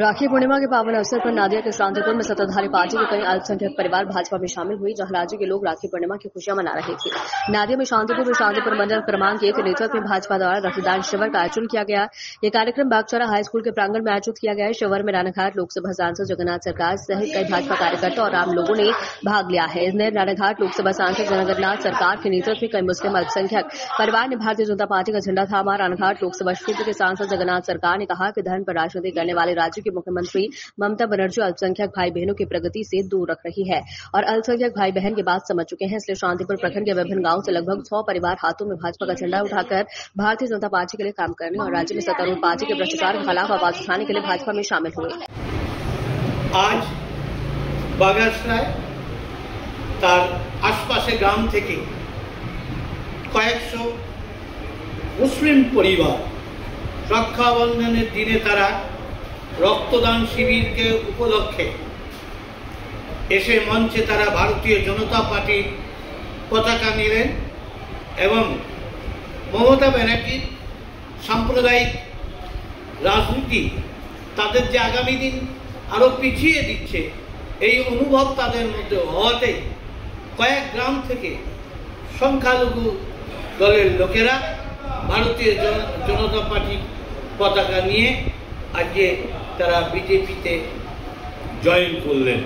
राखी पूर्णिमा के पावन अवसर पर नादिया के शांतिपुर में सत्ताधारी पार्टी के कई अल्पसंख्यक परिवार भाजपा में शामिल हुई, जहां राज्य के लोग राखी पूर्णिमा की खुशियां मना रहे थे। नादिया में शांतिपुर मंडल क्रमांक 1 के नेतृत्व में भाजपा द्वारा रक्तदान शिविर का आयोजन किया गया। ये कार्यक्रम बागचौरा हाई स्कूल के प्रांगण में आयोजित किया गया। शिविर में रानाघाट लोकसभा सांसद जगन्नाथ सरकार सहित कई भाजपा कार्यकर्ता और आम लोगों ने भाग लिया है। इसमें रानाघाट लोकसभा सांसद जगन्नाथ सरकार के नेतृत्व में कई मुस्लिम अल्पसंख्यक परिवार ने भारतीय जनता पार्टी का झंडा थामा। रानाघाट लोकसभा क्षेत्र के सांसद जगन्नाथ सरकार ने कहा कि धर्म पर राजनीति करने वाले राज्य के मुख्यमंत्री ममता बनर्जी अल्पसंख्यक भाई बहनों की प्रगति से दूर रख रही है और अल्पसंख्यक भाई बहन की बात समझ चुके हैं। इसलिए शांतिपुर प्रखंड के विभिन्न गांवों से लगभग 100 परिवार हाथों में भाजपा का झंडा उठाकर भारतीय जनता पार्टी के लिए काम करने और राज्य में सत्तारूढ़ पार्टी के भ्रष्टाचार के खिलाफ आवाज उठाने के लिए भाजपा में शामिल हुए। आज बागासराय तार आसपासे ग्राम থেকে কয়েকশো মুসলিম পরিবার রক্ষাবন্ধনের দিনে তারা रक्तदान शिविर के उपलक्षे एसे मंचे तारा भारतीय जनता पार्टी पताका निलेन एवं ममता बनर्जी साम्प्रदायिक राजनीति तादेर जे आगामी दिन आरो पिछिए दिच्छे এই অনুভব তাদের মধ্যে হওয়াতে কয়েক গ্রাম থেকে সংখ্যালঘু দলের লোকেরা ভারতীয় জনতা পার্টি পতাকা নিয়ে আজকে তারা বিজেপিতে জয়েন করলেন।